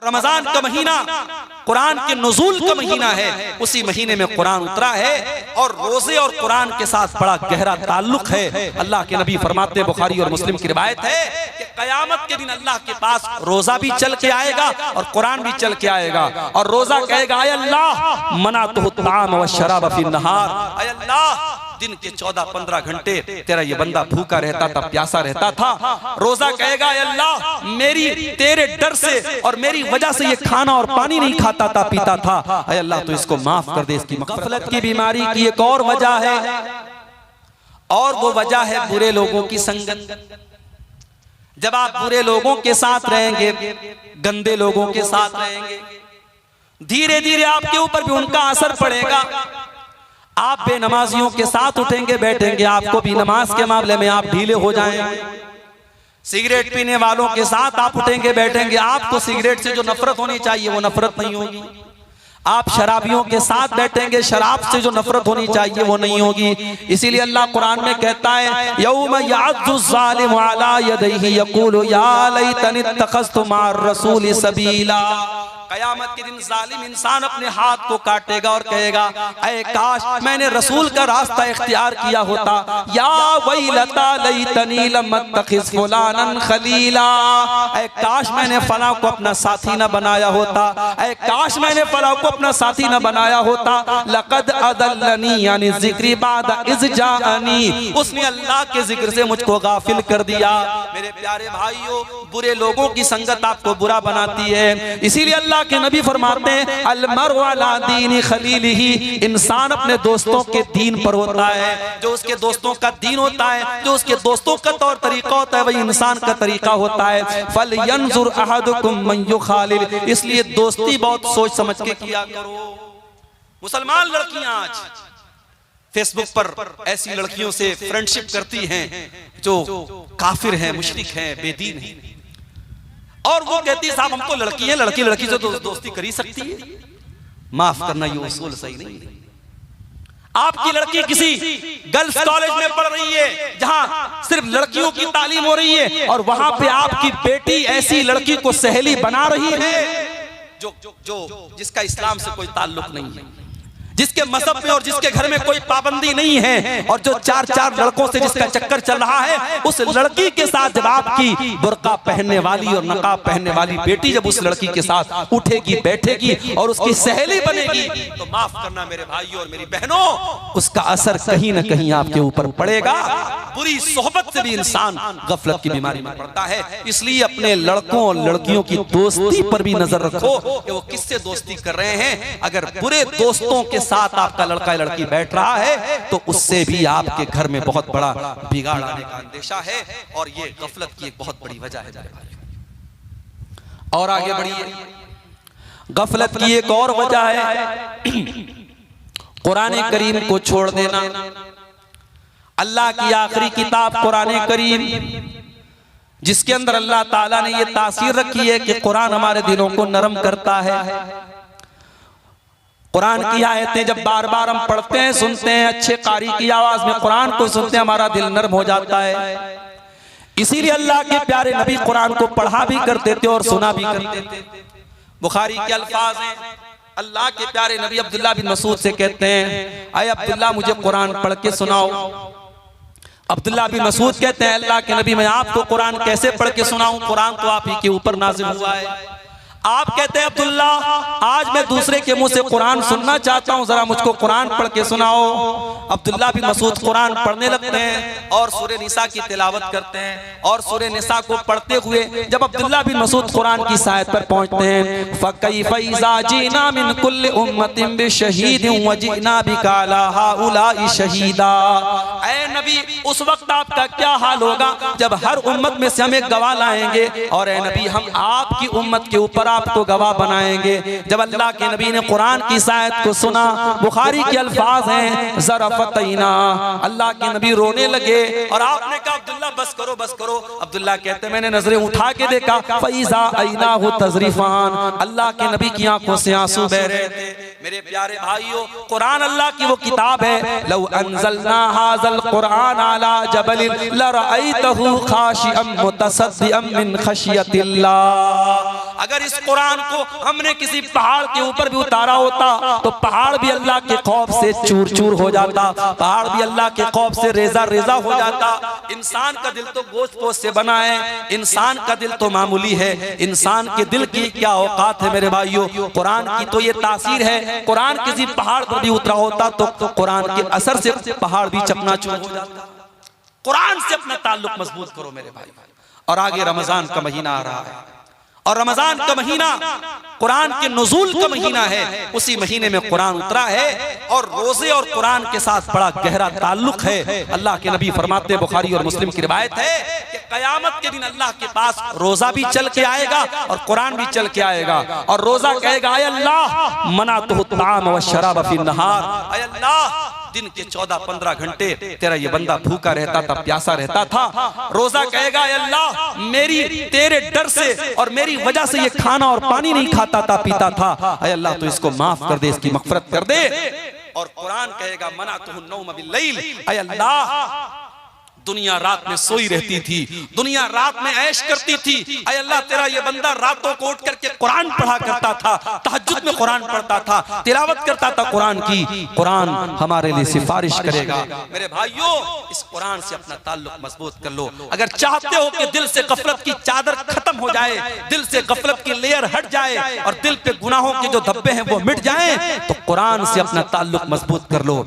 रमजान का महीना कुरान के नुज़ूल का महीना है, उसी महीने में कुरान उतरा है और रोजे और कुरान के साथ बड़ा गहरा ताल्लुक है। अल्लाह के नबी फरमाते हैं, बुखारी और मुस्लिम की रिवायत है कि क़यामत के दिन अल्लाह के पास रोजा भी चल के आएगा और कुरान भी चल के आएगा। और रोजा कहेगा, अय अल्लाह मनातुहु ताम व शराब फी नहार, अय अल्लाह दिन के 14-15 घंटे तेरा ये बंदा भूखा रहता था, प्यासा रहता था। रोजा कहेगा, अल्लाह मेरी तेरे डर से और मेरी वजह से ये खाना और पानी नहीं खाता था, पीता था, अल्लाह तो इसको माफ कर दे। इसकी गफलत की बीमारी की एक और वजह है, और वो वजह है बुरे लोगों की संगत। जब आप बुरे लोगों के साथ रहेंगे, गंदे लोगों के साथ रहेंगे, धीरे धीरे आपके ऊपर भी उनका असर पड़ेगा। आप बेनमाजियों के साथ उठेंगे बैठेंगे, आपको भी नमाज के मामले में आप ढीले हो जाएंगे। सिगरेट पीने वालों के साथ आप उठेंगे बैठेंगे, आपको सिगरेट से जो नफरत होनी चाहिए वो नफरत नहीं होगी। आप शराबियों के साथ बैठेंगे, शराब से जो नफरत होनी चाहिए वो नहीं होगी। इसीलिए अल्लाह कुरान में कहता है, यौम यअद्दु ज़ालिमु अला यदैहि यक़ूलु या लैतनी इत्तख़ज़्तु मअर रसूलि सबीला। कयामत के दिन जालिम इंसान अपने हाथ को काटेगा और कहेगा, ऐ काश मैंने रसूल का रास्ता इख्तियार किया होता। या वैलता लैतनी लम अत्तखिज़ फुलानन खलीला, ऐ काश मैंने फलां को अपना साथी न बनाया होता, ऐ काश मैंने फलां को अपना साथी न बनाया होता। लक़द अदल्लनी यानी ज़िक्री बाद इज़ जाअनी, उसने अल्लाह के जिक्र से मुझको गाफिल कर दिया। मेरे प्यारे भाइयों, बुरे लोगों की संगत आपको बुरा बनाती है। इसीलिए अल्लाह के नबी फरमाते हैं, अलमरउ अला दीनी खलीलिही, इंसान अपने दोस्तों के दीन पर होता है। जो उसके दोस्तों का दीन होता है, जो उसके दोस्तों का तौर तरीका होता है, वही इंसान का तरीका होता है। फलयंजुर अहदुकुम मन युखालिल, इसलिए दोस्ती बहुत सोच समझ के किया करो। मुसलमान लड़कियां आज फेसबुक पर ऐसी लड़कियों से फ्रेंडशिप करती हैं जो काफिर हैं, मुशरिक हैं, बेदीन हैं, और वो कहती है साहब हम तो लड़की है, लड़की लड़की से तो दोस्ती कर ही सकती है। माफ करना, ये उसूल सही नहीं है। आपकी लड़की किसी गर्ल्स कॉलेज में पढ़ रही है जहां सिर्फ लड़कियों की तालीम हो रही है, और वहां पे आपकी बेटी ऐसी लड़की को सहेली बना रही है जो जिसका इस्लाम से कोई ताल्लुक नहीं है, जिसके मजहब में और जिसके घर में कोई पाबंदी नहीं है, और जो चार लड़कों से जिसका चक्कर चल रहा है, उस लड़की के साथ जब आपकी बुर्का पहनने वाली और नकाब पहनने वाली बेटी जब उस लड़की के साथ उठेगी बैठेगी और उसकी सहेली बनेगी, तो माफ करना मेरे भाइयों और मेरी बहनों, उसका असर कहीं ना कहीं आपके ऊपर पड़ेगा। बुरी सोहबत से भी इंसान गफलत की बीमारी में पड़ता है। इसलिए अपने लड़कों और लड़कियों की दोस्ती पर भी नजर रखो कि वो किससे दोस्ती कर रहे हैं। अगर बुरे दोस्तों के साथ आपका लड़का या लड़की बैठ रहा है तो उससे भी आपके घर में बहुत बड़ा बिगाड़ आने का अंदेशा है, और ये गफलत की एक बहुत बड़ी वजह है मेरे भाई। और आगे बढ़िए, गफलत की एक और वजह है कुरान करीम को छोड़ देना। अल्लाह की आखिरी किताब कुरान करीम, जिसके अंदर अल्लाह ताला ने ये तासीर रखी है कि कुरान हमारे दिलों को नरम करता है। कुरान की आयतें जब बार बार हम पढ़ते हैं, सुनते हैं, अच्छे कारी की आवाज में कुरान को सुनते हैं, हमारा दिल नरम हो जाता है। इसीलिए अल्लाह के प्यारे नबी कुरान को पढ़ा भी करते थे और सुना भी करते थे। बुखारी के अल्फाज हैं, अल्लाह के प्यारे नबी अब्दुल्लाह बिन मसूद से कहते हैं, अय अब्दुल्लाह मुझे कुरान पढ़ के सुनाओ। अब्दुल्लाह बिन मसूद कहते हैं, अल्लाह के नबी मैं आपको कुरान कैसे पढ़ के सुनाऊं, कुरान तो आप ही के ऊपर नाज़िल हुआ है। आप कहते हैं, अब्दुल्ला आज मैं दूसरे के मुंह से कुरान सुनना चाहता हूं, जरा मुझको कुरान पढ़ के सुनाओ। अब्दुल्ला बिन मसूद कुरान पढ़ने लगते हैं और सूरे निसा की तिलावत करते हैं, और सूरे निसा को पढ़ते हुए जब अब्दुल्ला बिन मसूद कुरान की आयत पर पहुंचते हैं, फकैफ़ इज़ा जीना मिन कुल्लि उम्मतिन बिशहीदिन व जीना बिका अला हाउलाइ शहीदा। ऐ नबी, उस वक्त आपका क्या हाल होगा जब हर उम्मत में से हम एक गवाह लाएंगे, और ऐ नबी हम आपकी उम्मत के ऊपर आपको गवाह बनाएंगे। जब अल्लाह के नबी ने कुरान की आयत को सुना, बुखारी के अल्फाज हैं, ज़रफ़तैना, अल्लाह के नबी रोने लगे, और आपने कहा अब्दुल्ला बस करो बस करो। अब्दुल्ला कहते मैंने नजरें उठा के देखा, फ़इज़ा अयनाहु तज़रिफ़ान, अल्लाह के नबी की आंखों से आंसू बह रहे थे। मेरे प्यारे भाइयों, कुरान अल्लाह की वो किताब है, लौ अंज़लना हाज़ल कुरान अला जबलिन लरअयतहु खाशिअम मुतसद्दिअम मिन खशियतिल्लाह। अगर इस कुरान को हमने किसी पहाड़ के ऊपर भी उतारा होता तो पहाड़ भी अल्लाह के खौफ से चूर चूर हो जाता, पहाड़ भी अल्लाह के खौफ से रेजा रेजा हो जाता। इंसान का दिल तो गोश्त पोस्ट से बना है, इंसान का दिल तो मामूली है, इंसान के दिल की क्या औकात है मेरे भाइयों। कुरान की तो ये तासीर है, कुरान किसी पहाड़ पर भी उतरा होता तो कुरान के असर से पहाड़ भी चकनाचूर हो जाता। कुरान से अपना ताल्लुक मजबूत करो मेरे भाई। और आगे रमजान का महीना आ रहा है, और रमजान का महीना कुरान के नुज़ूल का महीना है, उसी महीने में कुरान उतरा है और रोजे और कुरान के साथ बड़ा गहरा ताल्लुक है। अल्लाह के नबी फरमाते हैं, बुखारी और मुस्लिम की रिवायत है कि कयामत के दिन अल्लाह के पास रोजा भी चल के आएगा और कुरान भी चल के आएगा। और रोजा कहेगा, आय अल्लाह मनातहु ताम व शराब फी नहार, आय अल्लाह दिन के 14-15 घंटे तेरा ये बंदा भूखा रहता था, प्यासा रहता था। रोजा कहेगा, अल्लाह मेरी तेरे डर से और मेरी वजह से ये खाना और पानी नहीं खाता था, पीता था, अय अल्लाह तो इसको माफ कर दे, इसकी मग़फ़िरत कर दे। और कुरान कहेगा, मनातहु नौम बिल्लैल, अय अल्लाह दुनिया रात में सोई रहती थी, दुनिया रात में ऐश करती थी, अय अल्लाह तेरा ये बंदा रातों को उठ करके कुरान पढ़ा करता था, तहज्जुद में कुरान पढ़ता था, तिलावत करता था कुरान की। कुरान हमारे लिए सिफारिश करेगा। मेरे भाइयों, इस कुरान से अपना ताल्लुक मजबूत कर लो। अगर चाहते हो कि दिल से गफलत की चादर खत्म हो जाए, दिल से गफलत की लेयर हट जाए और दिल पे गुनाहों के जो धब्बे हैं वो मिट जाएं, तो कुरान से अपना ताल्लुक मजबूत कर लो।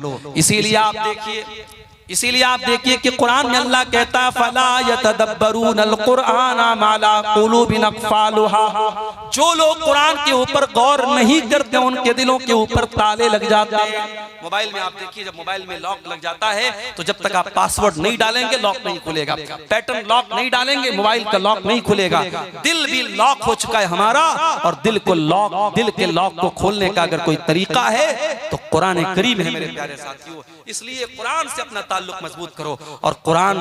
इसीलिए आप देखिए कि कुरान में अल्लाह कहता है, फला यतदब्बरूनल कुरान माला कुलूबिन अक़फ़ालुहा। जो लोग कुरान के ऊपर गौर नहीं करते उनके दिलों के ऊपर ताले लग जाते हैं। मोबाइल में आप देखिए, जब मोबाइल में लॉक लग जाता है तो जब तक आप पासवर्ड नहीं डालेंगे लॉक नहीं खुलेगा, पैटर्न लॉक नहीं डालेंगे मोबाइल का लॉक नहीं खुलेगा। दिल भी लॉक हो चुका है हमारा, और दिल के लॉक को खोलने का अगर कोई तरीका है तो कुरान करीम है मेरे प्यारे साथियों। इसलिए कुरान से अपना ताल्लुक मजबूत करो। और कुरान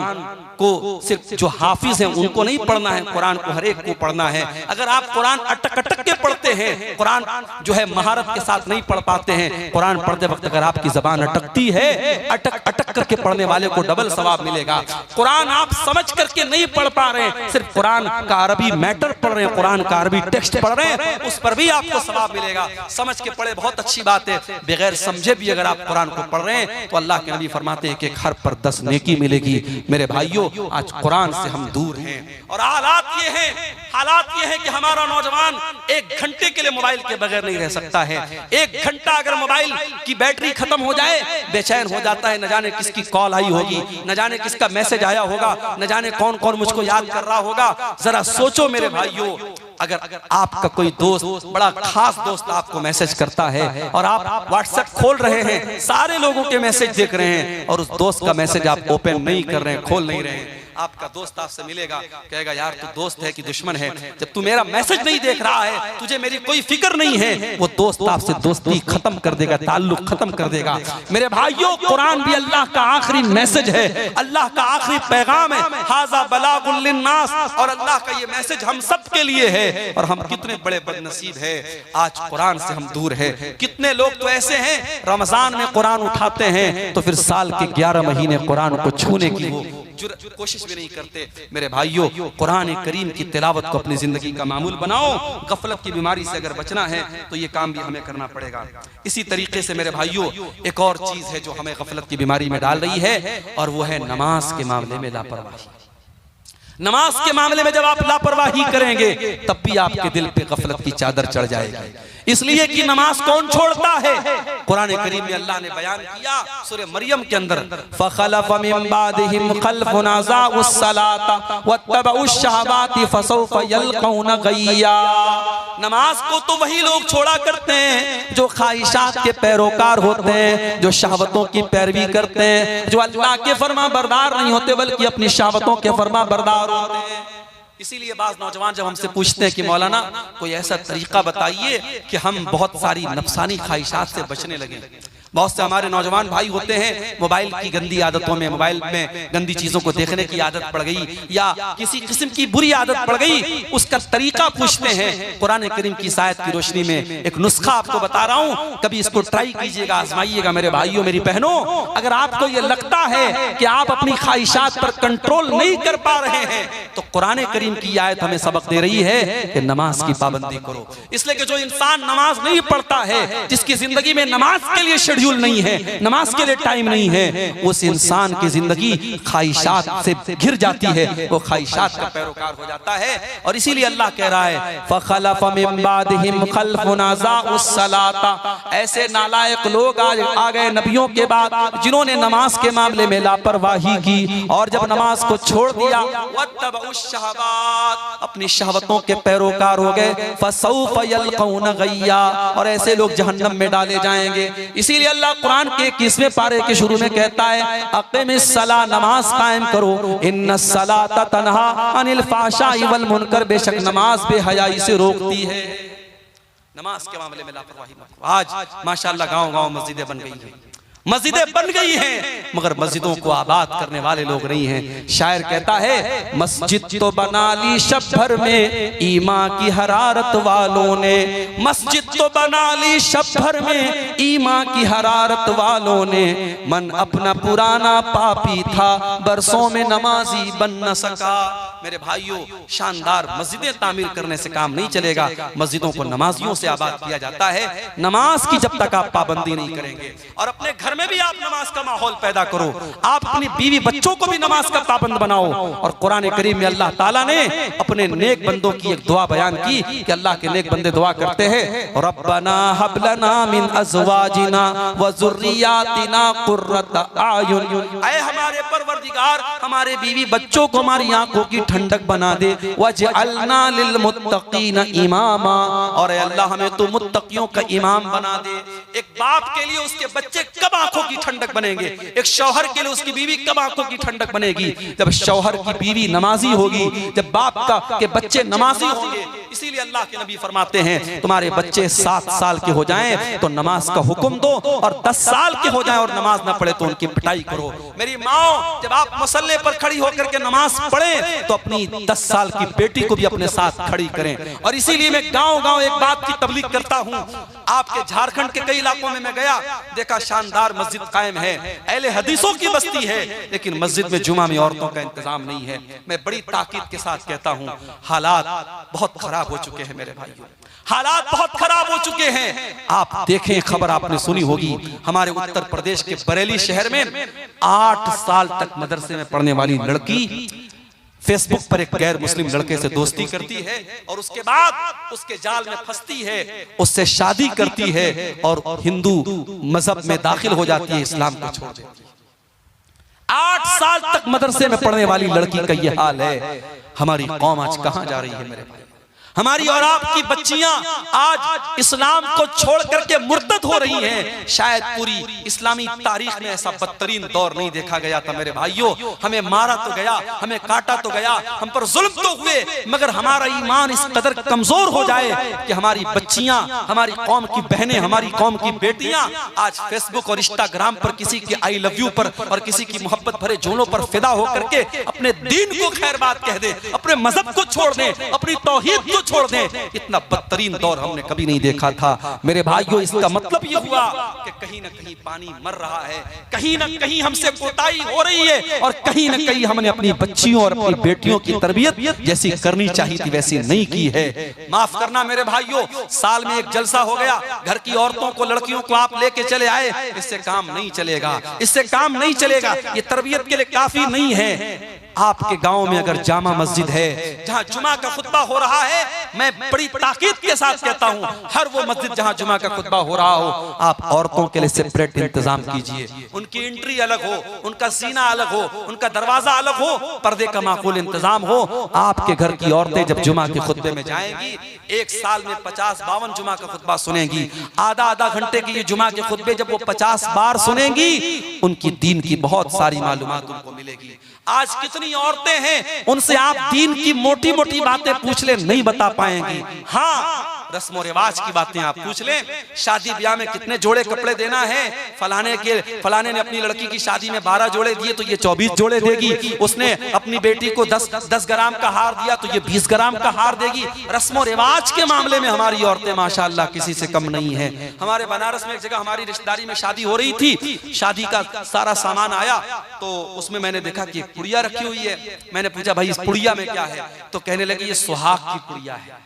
को सिर्फ जो हाफिज हैं उनको नहीं पढ़ना है, कुरान को हर एक को पढ़ना है। अगर आप कुरान अटक अटक के पढ़ते हैं, कुरान जो है महारत के साथ नहीं पढ़ पाते हैं, कुरान पढ़ते वक्त अगर आपकी जबान अटकती है, अटक अटक करके पढ़ने वाले को डबल सवाब मिलेगा। कुरान आप समझ करके नहीं पढ़ पा रहे हैं, सिर्फ कुरान का अरबी मैटर पढ़ रहे हैं, कुरान का अरबी टेक्स्ट पढ़ रहे हैं, उस पर भी आपको सवाब मिलेगा। समझ के पढ़े बहुत अच्छी बात है, बगैर समझे भी अगर आप कुरान को पढ़ रहे हैं तो अल्लाह के नबी फरमाते हैं कि एक हर पर 10 नेकी मिलेगी। मेरे भाइयों, आज कुरान से हम दूर हैं और हालात ये हैं कि हमारा नौजवान 1 घंटे के लिए मोबाइल के बगैर नहीं रह सकता है। 1 घंटा अगर मोबाइल की बैटरी खत्म हो जाए बेचैन हो जाता है, न जाने किसकी कॉल आई होगी, न जाने किसका मैसेज आया होगा, न जाने कौन कौन मुझको याद कर रहा होगा। जरा सोचो मेरे भाइयों, अगर आपका कोई दोस्त, बड़ा खास दोस्त आपको मैसेज करता है और आप व्हाट्सएप खोल रहे हैं, सारे लोगों के मैसेज देख रहे हैं और उस दोस्त का मैसेज आप ओपन नहीं कर रहे हैं, खोल नहीं रहे हैं, आपका दोस्त आपसे मिलेगा, कहेगा यार तू दोस्त है कि दुश्मन है, जब तू मेरा मैसेज नहीं देख रहा है, तुझे मेरी कोई फिक्र नहीं है। वो दोस्त आपसे दोस्ती खत्म कर देगा, ताल्लुक खत्म कर देगा। मेरे भाइयों, कुरान भी अल्लाह का आखिरी मैसेज है, अल्लाह का आखिरी पैगाम है, हाज़ा बलागुल लिन्नास, और अल्लाह का ये मैसेज हम सब के लिए है। और हम कितने बड़े बदनसीब है, आज कुरान से हम दूर है। कितने लोग तो ऐसे हैं रमजान में कुरान उठाते हैं तो फिर साल के 11 महीने कुरान को छूने की वो कोशिश भी नहीं करते। मेरे भाइयों, कुरान करीम की तिलावत को अपनी जिंदगी का मामूल बनाओ। गफलत की बीमारी से अगर बचना है तो ये काम भी हमें करना पड़ेगा। इसी तरीके से मेरे भाइयों, एक और चीज है जो हमें गफलत की बीमारी में डाल रही है, और वो है नमाज के मामले में लापरवाही। नमाज के मामले में जब आप लापरवाही करेंगे तब भी आपके दिल पे गफलत की चादर चढ़ जाएगी, इसलिए कि नमाज कौन छोड़ता है। कुरान करीम में अल्लाह ने बयान किया सूरह मरियम के अंदर, फखलफ मिन बादिहिम खल्फुन अज़ाउस सलाता वत्तबउश शहवाति फसौफ यल्कौन गय्या। नमाज को तो वही लोग छोड़ा करते हैं जो ख्वाहिशात के पैरोकार होते हैं, जो शहवतों की पैरवी करते हैं, जो अल्लाह के फरमा बरदार नहीं होते बल्कि अपनी शहवतों के फरमा बरदार होते हैं। इसीलिए बाज़ नौजवान जब हमसे पूछते हैं कि मौलाना कोई ऐसा तरीका बताइए कि हम बहुत सारी नफसानी ख्वाहिशात से बचने लगे, बहुत से हमारे नौजवान भाई होते हैं मोबाइल की गंदी आदतों में, मोबाइल में गंदी चीजों को देखने की आदत पड़ गई या किसी किस्म की बुरी आदत पड़ गई, उसका तरीका पूछते हैं। कुरान करीम की आयत की रोशनी में एक नुस्खा आपको बता रहा हूं, कभी इसको ट्राई कीजिएगा, आजमाइएगा मेरे भाइयों मेरी बहनों। अगर आपको ये लगता है कि आप अपनी ख्वाहिशात पर कंट्रोल नहीं कर पा रहे हैं तो कुरान करीम की आयत हमें सबक दे रही है कि नमाज की पाबंदी करो। इसलिए कि जो इंसान नमाज नहीं पढ़ता है, जिसकी जिंदगी में नमाज के लिए शेड्यूल नहीं है, नमाज के लिए टाइम नहीं है, उस इंसान की जिंदगी ख्वाहिशात से घिर जाती है, वो ख्वाहिशात का पैरोकार हो जाता है। और इसीलिए अल्लाह कह रहा है फखलफ मिन बादिहिम खल्फुन अज़ाउस सलाता, ऐसे नालायक लोग आ गए नबियों के बाद जिन्होंने नमाज के मामले में लापरवाही की और जब नमाज को छोड़ दिया, वत्तबउश शहवात, अपनी शहवतों के पैरोकार हो गए, फसौफ यल्कौन गय्या, और ऐसे लोग जहन्नम में डाले जाएंगे। इसीलिए अल्लाह कुरान के 21वें पारे के शुरू में कहता है अक़िमिस सला, नमाज कायम करो, इन्नस सलाता तन्हा अनिल फ़ाहशाई वल मुनकर, बेशक नमाज बेहयाई से रोकती है। नमाज के मामले में लापरवाही मत करो। आज माशाअल्लाह गांव-गांव मस्जिदें बन गई हैं, मस्जिदें बन गई हैं, मगर मस्जिदों को आबाद करने वाले लोग नहीं हैं। शायर कहता है मस्जिद तो बना ली शब भर में ईमान की हरारत वालों ने, मस्जिद तो बना ली शब भर में ईमान की हरारत वालों ने, मन अपना पुराना पापी था बरसों में नमाजी बन न सका। मेरे भाइयों, शानदार मस्जिदें तामीर करने से काम नहीं चलेगा, मस्जिदों को नमाजियों से आबाद किया जाता है। नमाज की जब तक आप पाबंदी नहीं करेंगे और अपने घर में भी आप नमाज का माहौल पैदा करो, आप अपनी बीवी बच्चों को भी नमाज का पाबंद बनाओ। और कुरान करीम में अल्लाह ताला ने अपने नेक बंदों की एक दुआ बयान की कि अल्लाह के नेक बंदे दुआ करते हैं रब्बना हब लना मिन अज़वाजिना व ज़ुर्रियातिना कुर्रत आयुन, ऐ हमारे परवरदिगार हमारे बीवी बच्चों को हमारी आंखों की ठंडक बना दे, वजअलना लिल मुत्तकीना इमामा, और अल्लाह हमें तो मुत्तकियों का इमाम बना दे। एक बाप के लिए उसके बच्चे कब आंखों की ठंडक बनेंगे, एक शौहर के लिए उसकी बीवी कब आंखों की ठंडक बनेगी? जब शौहर की बीवी नमाजी होगी, जब बाप का के बच्चे नमाजी होंगे। इसीलिए अल्लाह के नबी फरमाते हैं तुम्हारे बच्चे 7 साल के हो जाएं तो नमाज का हुक्म दो, और 10 साल के हो जाएं और नमाज ना पढ़े तो उनकी पिटाई करो। मेरी माँ, जब आप मसल्ले पर खड़ी होकर के नमाज पढ़ें तो अपनी 10 साल की बेटी को भी अपने साथ खड़ी करें। और इसीलिए मैं गांव-गांव एक बात की तबलीग करता हूँ। आपके झारखंड के कई इलाकों में मैं गया, देखा शानदार मस्जिद कायम है, अहले हदीसों की बस्ती है, लेकिन मस्जिद में जुमा में औरतों का इंतजाम नहीं है। मैं बड़ी ताकीद के साथ कहता हूँ हालात बहुत खराब हो चुके हैं मेरे भाइयों, हालात बहुत खराब हो चुके हैं। आप देखें, खबर आपने सुनी होगी, हमारे उत्तर प्रदेश के बरेली शहर में 8 साल तक मदरसे में पढ़ने वाली लड़की फेसबुक पर एक गैर मुस्लिम लड़के से दोस्ती करती है और उसके बाद उसके जाल में फंसती है, उससे शादी करती है और हिंदू मजहब में दाखिल हो जाती है, इस्लाम को छोड़ देती है। 8 साल तक मदरसे में पढ़ने वाली लड़की का यह हाल है। हमारी कौम आज कहां जा रही है मेरे भाई? हमारी और आपकी बच्चियां आज इस्लाम को छोड़ करके मुर्तद हो रही हैं। शायद पूरी इस्लामी तारीख में ऐसा बदतरीन दौर नहीं देखा गया था मेरे भाइयों। हमें मारा तो गया, हमें काटा तो गया, हम पर जुल्म तो हुए, मगर हमारा ईमान इस कदर कमजोर हो जाए कि हमारी बच्चियां, हमारी कौम की बहनें, हमारी कौम की बेटियां आज फेसबुक और इंस्टाग्राम पर किसी के आई लव यू पर और किसी की मोहब्बत भरे जुमलों पर फिदा होकर के अपने दीन को खैर बात कह दे, अपने मजहब को छोड़ दे, अपनी तौहीद को छोड़ दें। इतना बदतरीन दौर हमने कभी नहीं देखा था मेरे भाइयों। इसका मतलब ये हुआ कि कहीं ना कहीं पानी मर रहा है, कहीं ना कहीं हमसे कोताही हो रही है और कहीं ना कहीं हमने अपनी बच्चियों और अपनी बेटियों की तरबियत जैसी करनी चाहिए थी वैसी नहीं की है। माफ करना मेरे भाइयों, साल में एक जलसा हो गया, घर की औरतों को, लड़कियों को आप लेके चले आए, इससे काम नहीं चलेगा, इससे काम नहीं चलेगा। ये तरबियत के लिए काफी नहीं है। आपके गांव में अगर जामा मस्जिद है जहां जुमा का खुतबा हो रहा है, मैं बड़ी ताकीद के साथ कहता हूं, हर वो मस्जिद जहां जुमा का खुतबा हो रहा हो, आप औरतों के लिए सेपरेट इंतजाम कीजिए। उनकी एंट्री अलग हो, उनका सीना अलग हो, उनका दरवाजा अलग हो, पर्दे का माकूल इंतजाम हो। आपके घर की औरतें जब जुमा के खुतबे में जाएंगी, एक साल में 50-52 जुमा का खुतबा सुनेंगी। आधा घंटे के ये जुमा के खुतबे जब वो 50 बार सुनेंगी, उनकी दीन की बहुत सारी मालूमात उनको मिलेगी। आज कितनी औरतें हैं, उनसे आप दीन की मोटी मोटी बातें पूछ ले, नहीं बता पाएंगी। हाँ, रस्म और रिवाज की बातें आप पूछ लें, शादी ब्याह में कितने जोड़े कपड़े देना है, फलाने ने अपनी लड़की की शादी में 12 जोड़े दिए तो ये 24 जोड़े देगी, उसने अपनी बेटी को 10 ग्राम का हार दिया तो ये 20 ग्राम का हार देगी। रस्म और रिवाज के मामले में हमारी औरतें माशाअल्लाह किसी से कम नहीं है। हमारे बनारस में एक जगह हमारी रिश्तेदारी में शादी हो रही थी, शादी का सारा सामान आया तो उसमें मैंने देखा कि एक पुड़िया रखी हुई है। मैंने पूछा भाई इस पुड़िया में क्या है, तो कहने लगे ये सुहाग की पुड़िया है,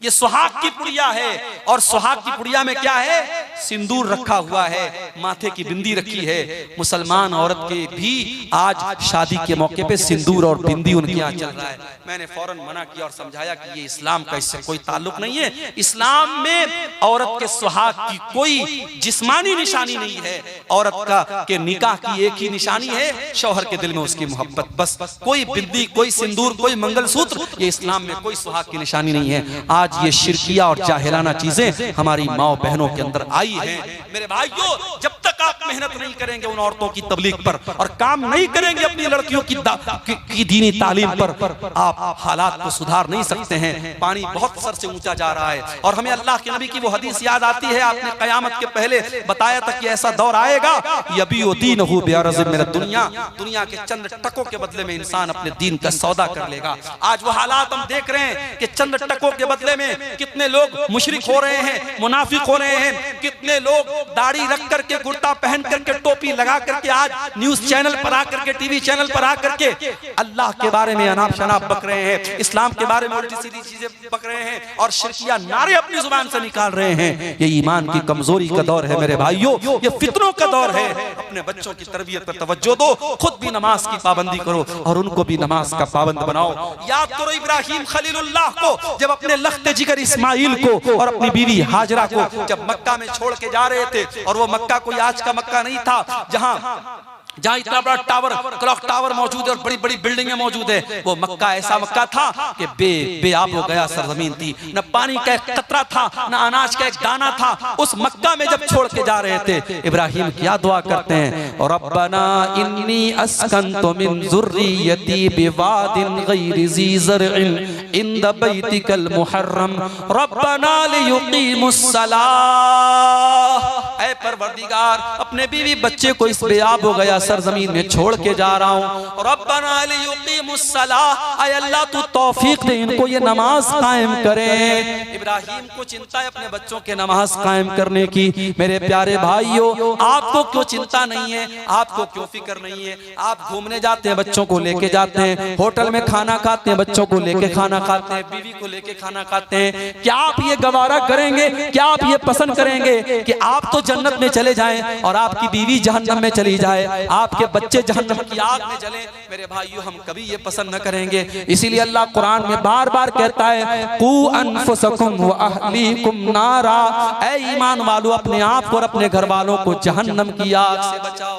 ये सुहाग की पुड़िया है। और सुहाग की पुड़िया में क्या है, सिंदूर रखा हुआ है, माथे की बिंदी रखी है। मुसलमान औरत के भी आज शादी के मौके पे सिंदूर और बिंदी उनके यहाँ चल रहा है। मैंने फौरन मना किया और समझाया कि ये इस्लाम का इससे कोई ताल्लुक नहीं है। इस्लाम में औरत के सुहाग की कोई जिस्मानी निशानी नहीं है। औरत का के निकाह की एक ही निशानी है, शौहर के दिल में उसकी मोहब्बत, बस। कोई बिंदी, कोई सिंदूर, कोई मंगलसूत्र, ये इस्लाम में कोई सुहाग की निशानी नहीं है। आज ये शिरकिया और जाहिलाना चीजें हमारी माओ बहनों के अंदर आई हैं। मेरे भाइयों, जब तक आप मेहनत नहीं करेंगे उन औरतों की तबलीग पर और काम नहीं करेंगे अपनी लड़कियों की दीनी तालीम पर, आप हालात को सुधार नहीं सकते हैं। पानी बहुत सर से ऊंचा जा रहा है और हमें अल्लाह के नबी की वो हदीस याद आती है, आपने कयामत के पहले बताया था कि ऐसा दौर आएगा, यबीउ दीनहु बिअरज़िम मिन दुनिया, दुनिया के चंद टकों के बदले में इंसान अपने दीन का सौदा कर लेगा। आज वो हालात हम देख रहे हैं कि चंद टकों के बदले में कितने लोग मुशरिक हो रहे हैं, मुनाफिक हो रहे हैं, कितने लोग दाढ़ी रख करके, कुर्ता पहन करके, टोपी लगा करके आज न्यूज चैनल पर आकर के, टीवी चैनल पर आकर के अल्लाह के बारे में अनाप शनाप बक रहे हैं, इस्लाम के बारे में उल्टी सीधी चीजें बक रहे हैं और शिरकिया नारे अपनी जुबान से निकाल रहे हैं। ये ईमान की कमजोरी का दौर है मेरे भाइयों, ये फितनों का दौर है। अपने बच्चों की तरबियत पर तवज्जो दो, खुद भी नमाज की पाबंदी करो और उनको भी नमाज का पाबंद बनाओ। याद करो इब्राहिम खलीलुल्लाह को, जब अपने लख्त जिगर इस्माइल को और अपनी बीवी हाजरा को जब मक्का में छोड़ के जा रहे थे, और वो मक्का कोई आज का मक्का नहीं था जहाँ इतना बड़ा टावर, क्लॉक टावर मौजूद है और बड़ी बड़ी बिल्डिंगें मौजूद है। वो मक्का ऐसा मक्का था कि बेआब हो गया सरजमीन थी, न पानी का एक कतरा था, न अनाज का एक दाना था। उस मक्का में जब छोड़ के जा रहे थे, इब्राहिम क्या दुआ करते हैं, और रब्बना इन्नी अस्कंतु मिन ज़ुर्रियती बिवादिन गैरि ज़ी ज़रइन इंद बैतिकल मुहर्रम रब्बना लियुक़ीमुस्सलाह। ऐ परवरदिगार, अपने बीवी बच्चे को इस बेआब हो गया सरजमीन में छोड़ के जा रहा हूँ। रब्बना लियुक़ीमुस्सलाह, ऐ अल्लाह तू तौफीक दे इनको ये नमाज कायम करें। इब्राहिम को चिंता है अपने बच्चों के नमाज कायम करने की। मेरे प्यारे भाइयों, आपको क्यों चिंता नहीं है, आपको क्यों फिक्र नहीं है? आप घूमने जाते हैं, बच्चों को लेके जाते हैं, होटल में खाना खाते हैं, बच्चों को लेके खाना खाते हैं, बीवी को लेके खाना खाते हैं। क्या आप ये गवारा करेंगे, क्या आप ये पसंद करेंगे कि आप तो जन्नत में चले जाएं और आपकी बीवी जहन्नम में चली जाए, आपके बच्चे जहन्नम की आग में जलें? मेरे भाइयों, हम कभी ये पसंद न करेंगे। इसीलिए अल्लाह कुरान में बार बार कहता है, कू अनफुसकुम व अहलीकुम नारा, ऐ ईमान वालों, अपने आप को और अपने घर वालों को जहन्नम की आग से बचाओ,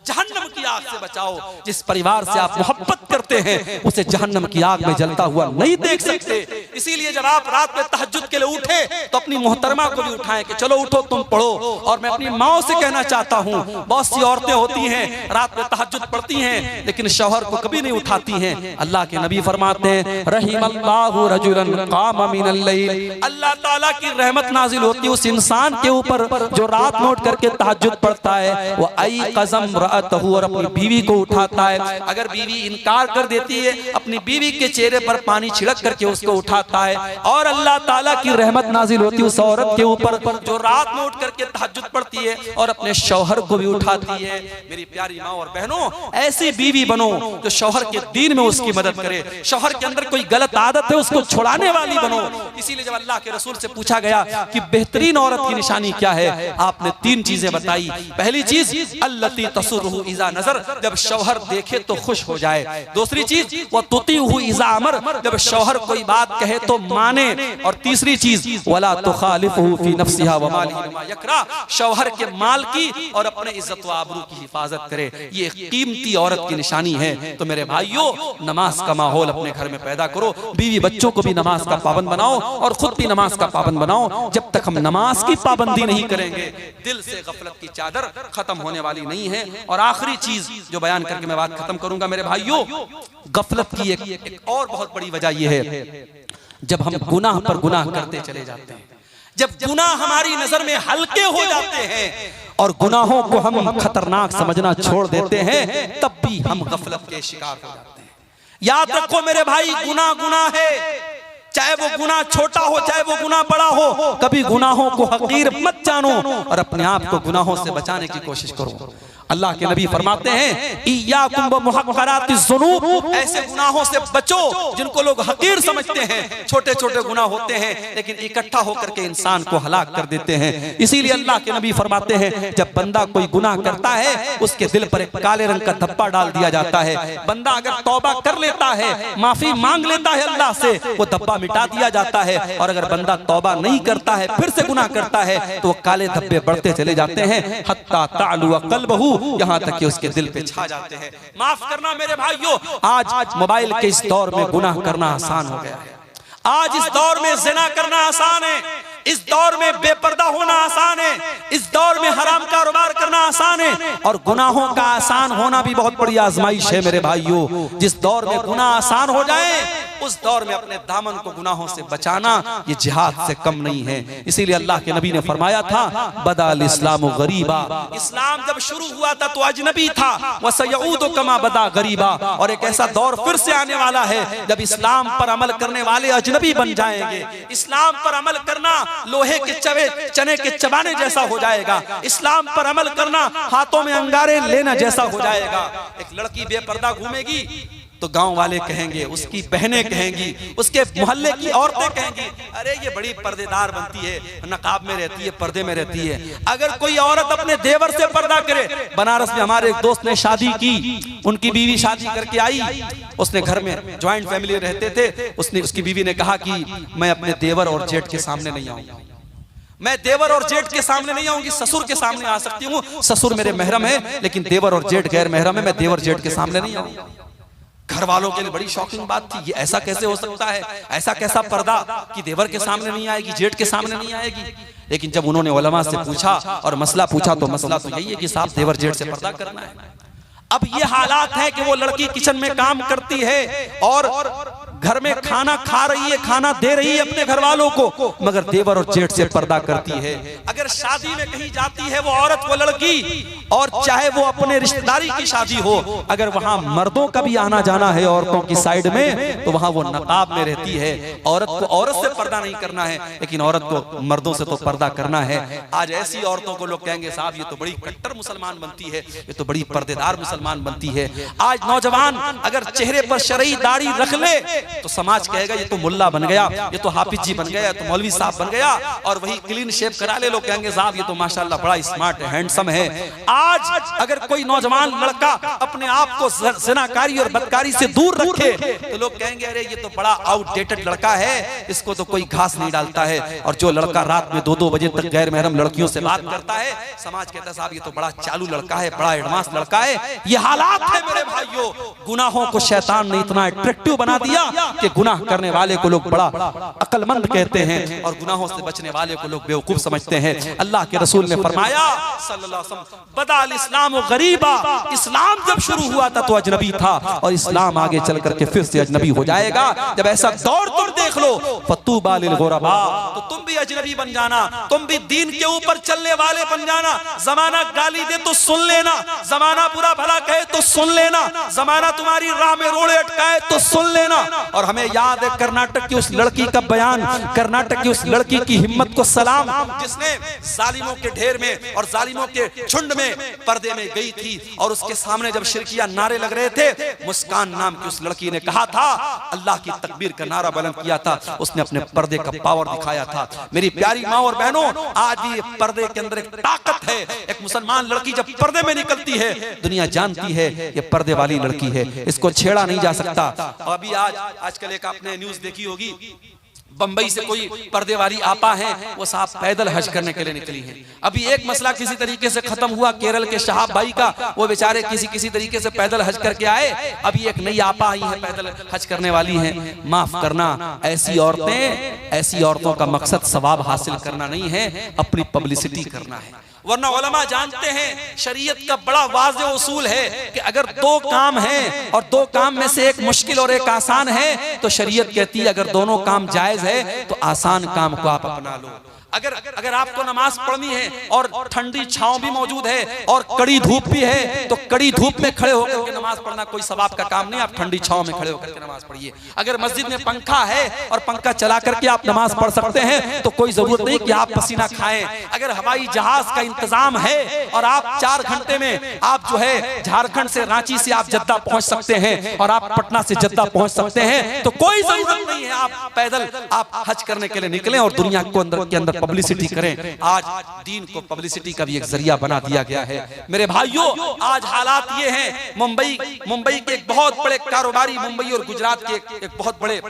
जहन्नम की आग से बचाओ। जिस परिवार से आप मोहब्बत करते हैं उसे जहन्नम की आग में जलता हुआ नहीं देख सकते। इसीलिए जब आप रात में तहज्जुद के लिए उठे तो अपनी मोहतरमा को भी उठाएं कि चलो उठो तुम पढ़ो। और मैं अपनी माओ से कहना चाहता हूँ, बहुत सी औरतें होती हैं रात में तहज्जुद पढ़ती हैं लेकिन शौहर को कभी नहीं उठाती हैं। अल्लाह के नबी फरमाते हैं, रहीमल्लाहु रजुलन क़ाम मिनल लैल, अल्लाह ताला की रहमत नाजिल होती है उस इंसान के ऊपर जो रात में उठ करके तहज्जुद पढ़ता है। वो आई कज़म और अपनी बीवी को उठाता है। अगर बीवी इनकार कर देती है, अपनी बीवी के चेहरे पर पानी छिड़क करके उसको उठाता है। और अल्लाह ताला की रहमत नाजिल होती है उस औरत के ऊपर जो रात में उठ करके तहज्जुद पढ़ती है और अपने शौहर को भी उठाती है। मेरी प्यारी माँ और बहनों, ऐसी बीवी बनो जो शौहर के दीन में उसकी मदद करे। शौहर के अंदर कोई गलत आदत है उसको छुड़ाने वाली बनो। इसीलिए जब अल्लाह के रसूल से पूछा गया कि बेहतरीन औरत की निशानी क्या है, आपने 3 चीजें बताई। पहली चीज अल्लती तसुरहु इज़ा नज़र, जब शौहर देखे तो खुश हो जाए। दूसरी चीज वो तुतीहु इज़ा अमर, जब शौहर कोई बात कहे तो माने। और तीसरी चीज वला तुखालिफहु फी नफ्सिहा व मालिही बिमा यकरा, शौहर के माल की और अपने इज्जत व आबरू की हिफाजत करे। ये कीमती औरत की निशानी है। तो मेरे भाइयों, नमाज का माहौल अपने घर में पैदा करो, बीवी बच्चों को भी नमाज का पाबंद बनाओ और खुद भी नमाज का पाबंद बनाओ। जब तक हम नमाज की पाबंदी नहीं करेंगे, दिल से गफलत की चादर खत्म होने वाली नहीं है। और आखिरी चीज जो बयान करके मैं बात खत्म करूंगा मेरे भाइयों, गफलत की एक और बहुत बड़ी वजह यह है, जब हम गुनाह पर गुनाह करते चले जाते हैं, जब गुनाह हमारी नजर में हल्के हो जाते हैं और गुनाहों को हम खतरनाक समझना छोड़ देते हैं, तब भी हम गफलत के शिकार हो जाते हैं। याद रखो मेरे भाई, गुनाह गुनाह है, चाहे वो गुनाह छोटा हो चाहे वो गुनाह बड़ा हो। कभी गुनाहों को हकीर मत जानो और अपने आप को गुनाहों से बचाने की कोशिश करो। अल्लाह के नबी फरमाते हैं, इय्याकुम व मुहक्करातिज़्ज़ुनूब, ऐसे गुनाहों से बचो जिनको लोग हकीर समझते हैं। छोटे छोटे गुनाह होते हैं लेकिन इकट्ठा होकर के इंसान को हलाक कर देते हैं। इसीलिए अल्लाह के नबी फरमाते हैं, जब बंदा कोई गुनाह करता है उसके दिल पर एक काले रंग का धब्बा डाल दिया जाता है। बंदा अगर तौबा कर लेता है, माफी मांग लेता है अल्लाह से, वो धब्बा मिटा दिया जाता है। और अगर बंदा तौबा नहीं करता है, फिर से गुनाह करता है, तो वो काले धब्बे बढ़ते चले जाते हैं, हत्ता तालु क़ल्बहु, यहाँ तक कि उसके दिल पे छा जाते हैं। माफ करना मेरे भाइयों, आज मोबाइल के इस दौर में गुनाह करना आसान हो गया है। आज इस दौर में ज़िना करना आसान है, इस दौर में बेपर्दा होना आसान है, इस दौर में हराम कारोबार करना आसान है। और गुनाहों का आसान होना भी बहुत बड़ी आजमाइश है मेरे भाइयों। जिस दौर में गुनाह आसान हो जाए, उस दौर में अपने दामन को गुनाहों से बचाना ये जिहाद से कम नहीं है। इसीलिए अल्लाह के नबी ने फरमाया था, बदाल इस्लाम गरीबा, इस्लाम जब शुरू हुआ था तो अजनबी था, वसयऊदु कमा बदा गरीबा, और एक ऐसा दौर फिर से आने वाला है जब इस्लाम पर अमल करने वाले अजनबी बन जाएंगे। इस्लाम पर अमल करना लोहे के चने के चबाने जैसा हो जाएगा। इस्लाम पर अमल करना हाथों में अंगारे लेना जैसा हो जाएगा। एक लड़की बेपर्दा घूमेगी तो गांव वाले कहेंगे, उसकी बहनें कहेंगी, उसके मोहल्ले की औरतें कहेंगी, अरे ये बड़ी पर्देदार बनती है, नकाब में रहती है, पर्दे में रहती है। अगर कोई औरत अपने देवर से पर्दा करे, बनारस में हमारे एक दोस्त ने शादी की, उनकी बीवी शादी करके आई, उसने घर में ज्वाइंट फैमिली रहते थे, उसकी बीवी ने कहा कि मैं अपने देवर और जेठ के सामने नहीं आऊंगी, मैं देवर और जेठ के सामने नहीं आऊंगी, ससुर के सामने आ सकती हूँ, ससुर मेरे महरम है, लेकिन देवर और जेठ गैर महरम है, मैं देवर जेठ के सामने नहीं आऊंगी। घर वालों के लिए बड़ी शॉकिंग बात थी, ये ऐसा कैसे हो सकता है, ऐसा कैसा पर्दा कि देवर के सामने नहीं आएगी, जेठ के सामने नहीं आएगी। लेकिन जब उन्होंने उलमा से पूछा और मसला पूछा तो मसला तो यही है कि साहब देवर जेठ से पर्दा करना है। अब ये हालात है कि वो लड़की किचन में काम करती है और घर में खाना खा रही है, खाना दे रही है अपने घर वालों को, मगर देवर और जेठ से पर्दा करती है। अगर शादी में कहीं जाती है वो औरत, वो लड़की, और चाहे वो अपने रिश्तेदारी की शादी हो, अगर वहां मर्दों का भी आना जाना है औरतों की साइड में, तो वहां वो नकाब में रहती है। औरत को औरत से पर्दा नहीं करना है, लेकिन औरत को मर्दों से तो पर्दा करना है। आज ऐसी औरतों को लोग कहेंगे, साहब ये तो बड़ी कट्टर मुसलमान बनती है, ये तो बड़ी पर्देदार मुसलमान बनती है। आज नौजवान अगर चेहरे पर शरई दाढ़ी रख ले तो समाज कहेगा ये तो मुल्ला बन गया, ये तो हाफिज जी बन गया, तो मौलवी साहब बन गया। और वही क्लीन शेव करा ले, लोग कहेंगे साहब ये तो माशाल्लाह बड़ा स्मार्ट है, हैंडसम है। आज अगर कोई नौजवान लड़का अपने आप को ज़िनाकारी और बदकारी से दूर रखे तो लोग कहेंगे अरे ये तो बड़ा आउटडेटेड लड़का है, इसको तो कोई घास नहीं डालता है। और जो लड़का रात में 2-2 बजे तक गैर महरम लड़कियों से बात करता है, समाज कहता है साहब ये तो बड़ा चालू लड़का है, बड़ा एडवांस लड़का है। ये हालात है मेरे भाइयों। गुनाहों को शैतान ने इतना अट्रैक्टिव बना दिया कि गुनाह करने वाले को लोग बड़ा अक्लमंद कहते हैं और गुनाहों से बचने वाले को लोग बेवकूफ समझते हैं। अल्लाह के रसूल ने फरमाया सल्लल्लाहु अलैहि वसल्लम, बदाल इस्लाम गरीबा, इस्लाम जब शुरू हुआ था तो अजनबी था और इस्लाम आगे चल करके फिर से अजनबी हो जाएगा। जब ऐसा दौर तुम देख लो, फतूबा लिल गुरबा, तो तुम भी अजनबी बन जाना, तुम भी दीन के ऊपर चलने वाले बन जाना। जमाना गाली दे तो सुन लेना, जमाना बुरा भला कहे तो सुन लेना, जमाना तुम्हारी राह में रोड़े अटकाए तो सुन लेना। और हमें याद है कर्नाटक की उस लड़की का बयान, कर्नाटक की उस लड़की की हिम्मत को सलाम, जिसने जालिमों के ढेर में और जालिमों के झुंड में पर्दे में गई थी और उसके सामने जब शिरकिया नारे लग रहे थे, मुस्कान नाम की उस लड़की ने कहा था, अल्लाह की तकबीर का नारा बुलंद किया था, उसने अपने पर्दे का पावर दिखाया था। मेरी प्यारी माँ और बहनों, आज भी पर्दे के अंदर एक ताकत है। एक मुसलमान लड़की जब पर्दे में निकलती है, दुनिया जानती है ये पर्दे वाली लड़की है, इसको छेड़ा नहीं जा सकता। अभी आजकल एक आपने न्यूज देखी होगी, बंबई से कोई पर्दे वाली आपा है, वो साहब पैदल हज करने के लिए निकली हैं। अभी एक मसला किसी तरीके से खत्म हुआ केरल के शहाब भाई का, वो बेचारे किसी तरीके से पैदल हज करके आए। अभी एक नई आपा आई है पैदल हज करने वाली है। माफ करना, ऐसी औरतों का मकसद सवाब हासिल करना नहीं है, अपनी पब्लिसिटी करना है। वरना उलमा जानते हैं शरीयत का बड़ा वाज़ेह उसूल है कि अगर दो काम हैं और दो काम में से एक मुश्किल और एक आसान है तो शरीयत कहती है अगर दोनों काम जायज है तो आसान काम को आप अपना लो। अगर आपको नमाज पढ़नी है और ठंडी छांव भी मौजूद है और कड़ी धूप भी है तो कड़ी धूप में खड़े होकर के नमाज पढ़ना कोई सवाब का काम नहीं, आप ठंडी छांव में खड़े होकर के नमाज पढ़िए। अगर मस्जिद में पंखा है और पंखा चला करके आप नमाज पढ़ सकते हैं तो कोई जरूरत नहीं कि आप पसीना खाएं। अगर हवाई जहाज का इंतजाम है और आप 4 घंटे में आप जो है झारखंड से रांची से आप जद्दा पहुंच सकते हैं और आप पटना से जद्दा पहुंच सकते हैं तो कोई जरूरत नहीं है आप पैदल आप हज करने के लिए निकलें और दुनिया को अंदर के अंदर पब्लिसिटी करें। आज दीन को पब्लिसिटी का भी एक जरिया बना दिया गया है। मेरे भाइयों, आज हालात ये हैं, मुंबई के एक बहुत बड़े कारोबारी, मुंबई और गुजरात के एक बहुत बड़े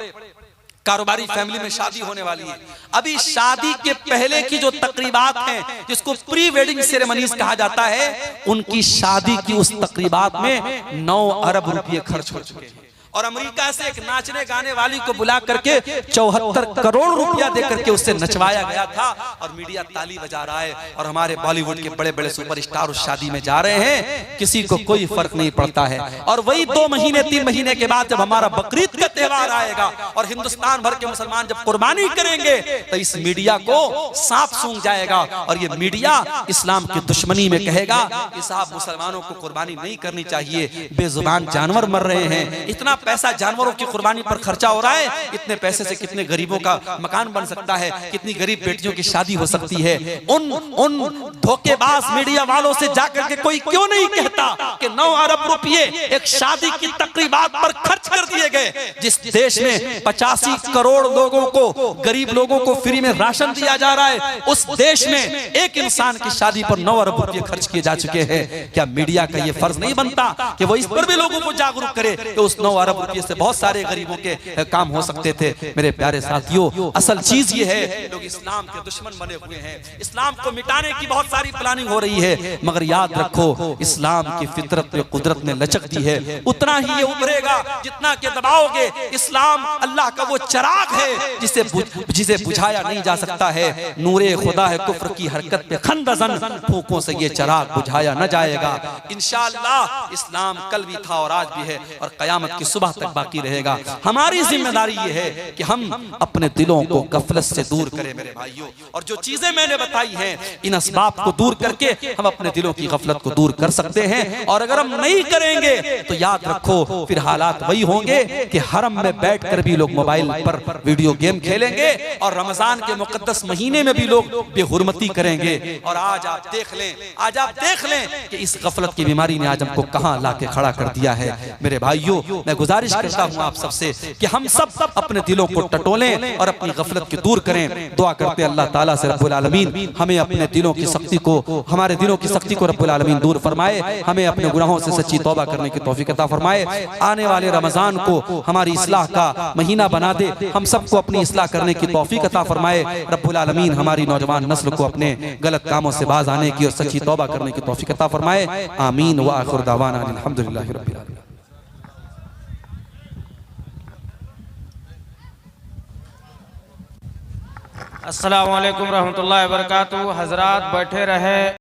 कारोबारी फैमिली में शादी होने वाली है। अभी शादी के पहले की जो तकरीबात हैं जिसको प्री वेडिंग सेरेमनीज कहा जाता है, उनकी शादी की उस तकरीबात में 9 अरब रुपए खर्च हो चुके हैं और अमेरिका से एक नाचने गाने वाली को बुला करके 74 करोड़ रुपया देकर के उससे नचवाया गया था और मीडिया ताली बजा रहा है और हमारे बॉलीवुड के बड़े बड़े सुपरस्टार उस शादी में जा रहे हैं, किसी को कोई फर्क नहीं पड़ता है। और वही 2 महीने 3 महीने के बाद जब हमारा बकरीद का त्योहार आएगा और हिंदुस्तान भर के मुसलमान जब कुर्बानी करेंगे तो इस मीडिया को सांप सूंघ जाएगा और ये मीडिया इस्लाम की दुश्मनी में कहेगा कि साहब मुसलमानों को कुर्बानी नहीं करनी चाहिए, बेजुबान जानवर मर रहे हैं, इतना पैसा जानवरों की कुर्बानी पर खर्चा हो रहा है, इतने पैसे से कितने गरीबों का मकान बन सकता है, कितनी गरीब बेटियों की शादी हो सकती है। उन धोखेबाज मीडिया वालों से जाकर के कोई क्यों नहीं कहता कि 9 अरब रुपए एक शादी की तकरीबात पर खर्च कर दिए गए। जिस देश में 85 करोड़ लोगों को, गरीब लोगों को फ्री में राशन दिया जा रहा है, उस देश में एक इंसान की शादी पर 9 अरब रुपए खर्च किए जा चुके हैं। क्या मीडिया का यह फर्ज नहीं बनता कि वो इस पर भी लोगों को जागरूक करे कि उस 9 अरब रुपये से बहुत सारे गरीबों के काम हो सकते थे। मेरे प्यारे साथियों, असल चीज ये है, लोग इस्लाम के दुश्मन बने हुए हैं, इस्लाम को मिटाने की बहुत सारी प्लानिंग हो रही है, मगर याद रखो इस्लाम की फितरत में, कुदरत ने लचक दी है, उतना ही ये उभरेगा जितना के दबाओगे। इस्लाम अल्लाह का वो चिराग है जिसे बुझाया नहीं जा सकता है। नूरे खुदा है कुफ्र की हरकत पे खंदजन, फूकों से ये चिराग बुझाया न जाएगा। इंशाअल्लाह इस्लाम कल भी था और आज भी है और कयामत की सुबह तक बाकी रहेगा। हमारी जिम्मेदारी ये है कि हम अपने दिलों को गफलत से दूर करें मेरे भाइयों, और जो चीजें मैंने बताई हैं इन असबाब को दूर करके हम अपने दिलों की गफलत को दूर कर सकते हैं। और अगर हम नहीं करेंगे तो याद रखो फिर हालात वही होंगे कि हरम में बैठकर भी लोग मोबाइल पर वीडियो गेम खेलेंगे और रमजान के मुकद्दस महीने में भी लोग बेहुरमती करेंगे। और आज आप देख लें कि इस गफलत की बीमारी ने आज हमको कहां लाके खड़ा कर दिया है। मेरे भाइयों, मैं गुजारिश करता हूं आप सबसे कि हम सब अपने दिलों को टटोलें और अपनी गफलत को दूर करें। दुआ करते हैं अल्लाह ताला से रब्बुल आलमीन हमें अपने दिलों की सख्ती को, हमारे दिलों की सख्ती को रब्बुल आलमीन दूर फरमाए, हमें अपने गुनाहों से सच्ची तौबा करने की तौफीक अता फरमाए। आने वाले रमजान को हमारी इस्लाह का महीना बना दे, हम सबको अपनी इस्लाह करने की तौफीक अता फरमाए। रब्बुल आलमीन हमारी नौजवान नस्ल को अपने गलत कामों से बाज आने की और सच्ची तौबा करने की तौफीक अता फरमाए। आमीन व आखिर दावाना अल्हम्दुलिल्लाहि रब्बिल आलमीन। अस्सलामु अलैकुम रहमतुल्लाहि व बरकातुहू। हजरात बैठे रहे।